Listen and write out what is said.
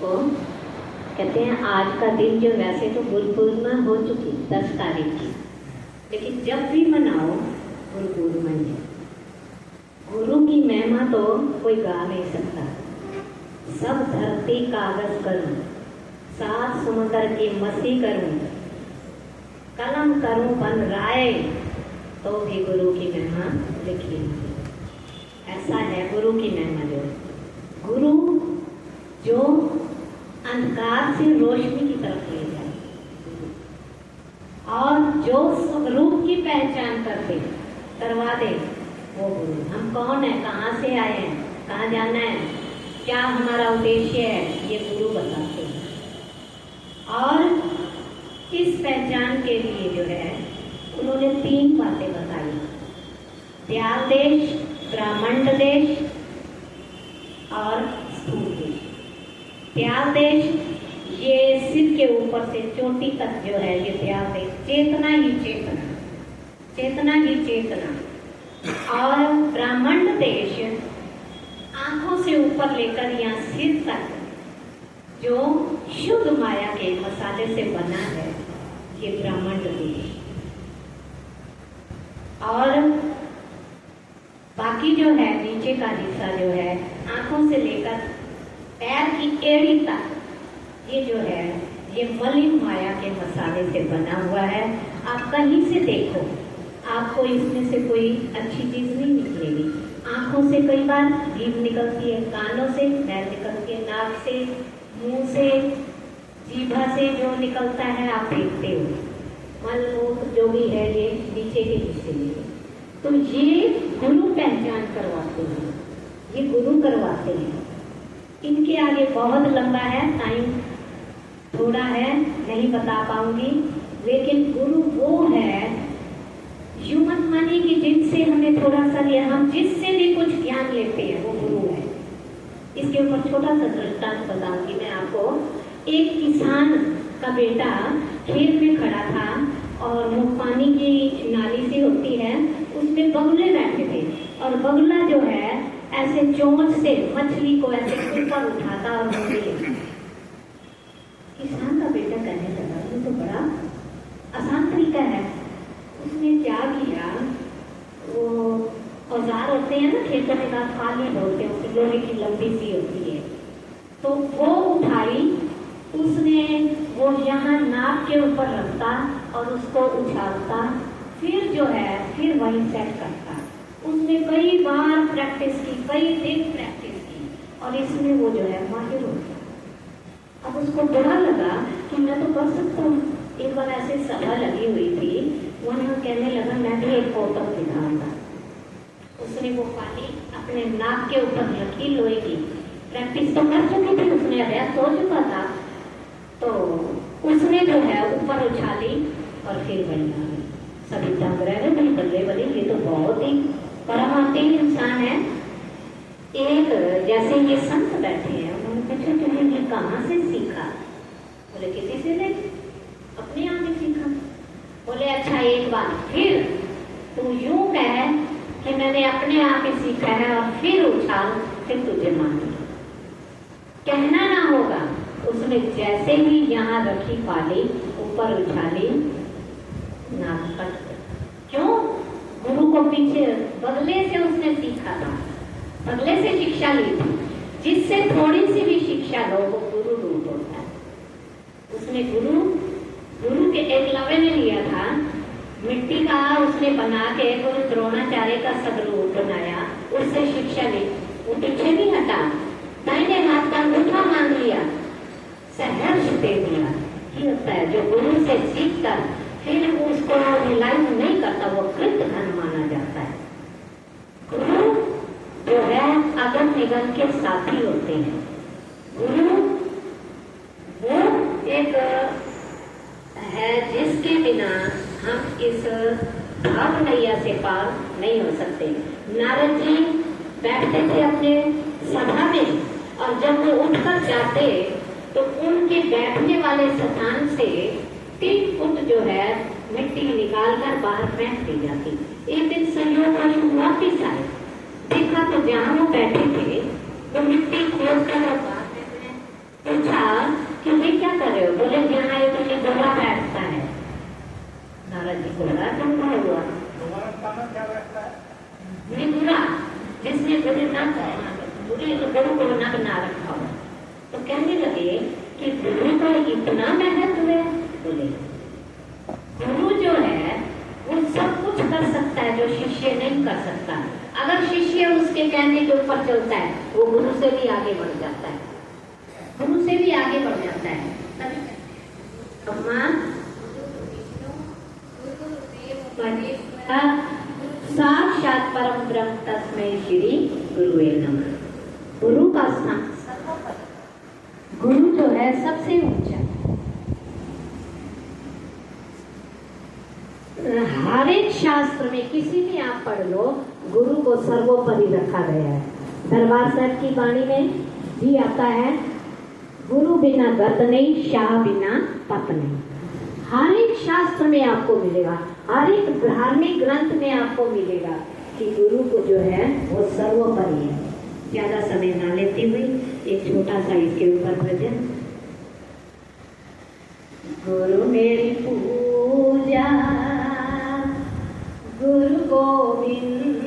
को कहते हैं आज का दिन जो वैसे तो गुरु पूर्णिमा हो चुकी 10 तारीख की, लेकिन जब भी मनाओ गुरु पूर्णिमा है। गुरु की महिमा तो कोई गा नहीं सकता। सब धरती कागज करूं, 7 समुद्र की मसी करूं, कलम करूं बन राय, तो भी गुरु की महिमा लिखी। ऐसा है गुरु की महिमा। गुरु जो अंधकार से रोशनी की तरफ ले जाए और जो स्वरूप की पहचान करवा दे, वो गुरु। हम कौन है, कहाँ से आए हैं, कहाँ जाना है, क्या हमारा उद्देश्य है, ये गुरु बताते हैं। और इस पहचान के लिए जो है उन्होंने 3 बातें बताई। त्याग देश, ब्राह्मण देश और स्थूल देश। त्याग देश ये सिर के ऊपर से चोटी तक जो है ये त्याग देश, चेतना ही चेतना, चेतना ही चेतना। और ब्राह्मण देश आंखों से ऊपर लेकर यहाँ सिर तक जो शुद्ध माया के मसाले से बना है, ये ब्राह्मण देश। और बाकी जो है नीचे का हिस्सा जो है आंखों से लेकर पैर की एड़ी तक, ये जो है ये मलिन माया के मसाले से बना हुआ है। आप कहीं से देखो, आपको इसमें से कोई अच्छी चीज नहीं निकलेगी। आंखों से कई बार जीभ निकलती है, कानों से मैल निकलती है, नाक से, मुंह से, जीभा से जो निकलता है आप देखते हो। मल मूत्र जो भी है ये नीचे के हिस्से में। तो ये गुरु पहचान करवाते हैं, ये गुरु करवाते हैं। इनके आगे बहुत लंबा है, टाइम थोड़ा है, नहीं बता पाऊंगी। लेकिन गुरु वो है, यूं मत मानिए कि जिनसे हमें थोड़ा सा लिया, हम जिससे भी कुछ ज्ञान लेते हैं वो गुरु है। इसके ऊपर छोटा सा दृष्टांत बताऊंगी मैं आपको। एक किसान का बेटा खेत में खड़ा था और वो पानी की नाली से होती है, उसमें बगुले बैठे थे और बगुला जो है ऐसे चोंच से मछली को ऐसे ऊपर उठाता और मुंह लेता। किसान का बेटा कहने लगा ये तो बड़ा आसान तरीका है। उसने क्या किया, वो औजार होते हैं ना खेतों में, खाली बोलते हैं, लोहे की लंबी सी होती है, तो वो उठाई। उसने वो यहाँ नाक के ऊपर रखता और उसको उछालता, फिर जो है फिर वहीं सेट करता। उसने कई बार प्रैक्टिस की, कई दिन प्रैक्टिस की और इसमें वो जो है माहिर हो गया। अब उसको बुरा लगा कि मैं तो कर सकता हूँ। एक बार ऐसे सभा लगी हुई थी, वहाँ कहने लगा मैं भी एक कौतक दिखाऊंगा। उसने वो पानी अपने नाक के ऊपर रखी, लोहे की, प्रैक्टिस तो कर चुकी थी, उसने अभ्यास हो चुका था, तो उसने जो है ऊपर उछाली और फिर वहीं आ गई। सभी दंग रहे थे, बल्ले बल्ले, ये तो बहुत ही परमात्मा इंसान है। एक जैसे ये संत बैठे हैं, उन्होंने पूछा तुमने ये कहाँ से सीखा? बोले किसी से नहीं, अपने आप ही सीखा। बोले अच्छा एक बात, फिर तू यूं कह कि मैंने अपने आप ही सीखा है और फिर उछाल, फिर तुझे मान लिया। कहना ना होगा। उसने जैसे ही यहाँ रखी पाली, ऊपर उछाली, नाक कट। क्यों? गुरु को पीछे बगले से उसने सीखा था, बगले से शिक्षा ली थी। जिससे थोड़ी सी भी शिक्षा लो वो गुरु रूप होता है। उसने गुरु के एकलव्य ने लिया था, मिट्टी का उसने बना के गुरु द्रोणाचार्य का सदरूप बनाया, उससे शिक्षा ली। वो पीछे नहीं हटा, दाहिने हाथ का अंगूठा मांग लिया, सहर्ष दे दिया। ये होता है जो गुरु से सीख कर फिर उसको रिलाइज नहीं करता, वो कृत धन माना जाता है। गुरु जो है अगम निगम के साथी होते हैं। गुरु वो एक है जिसके बिना हम इस भाव नैया से पार नहीं हो सकते। नारद जी बैठते थे अपने सभा में और जब वो उठकर जाते तो उनके बैठने वाले स्थान से 3 फुट जो है मिट्टी निकाल कर बाहर फेंक दी जाती। एक दिन संयोग वापिस आए, देखा तो जहाँ वो बैठे थे वो मिट्टी खोद कर बाहर पूछा कि भाई क्या कर रहे हो? बोले यहाँ एक बुरा बैठता है। नारद जी को लगा तुम क्या हुआ? बुरा जिसने बुरे ना बुरे गुरु को न बना रखा हो, तो कहने लगे कि गुरु का इतना महत्व है। बोले गुरु जो है वो सब कुछ कर सकता है जो शिष्य नहीं कर सकता। अगर शिष्य उसके कहने के ऊपर चलता है वो गुरु से भी आगे बढ़ जाता है, गुरु से भी आगे बढ़ जाता है। साक्षात परम ब्रह्म तस्मै श्री गुरुवे नमः। गुरु का स्थान, गुरु जो है सबसे ऊंचा। हर एक शास्त्र में किसी भी आप पढ़ लो, गुरु को सर्वोपरि रखा गया है। दरबार साहब की वाणी में भी आता है, गुरु बिना गत नहीं, शाह बिना पत नहीं। हर एक शास्त्र में आपको मिलेगा, हर एक धार्मिक ग्रंथ में आपको मिलेगा कि गुरु को जो है वो सर्वोपरि है। ज्यादा समय ना लेती हुई एक छोटा सा इसके ऊपर भजन। गुरु मेरी पूजा गुरु गोविंद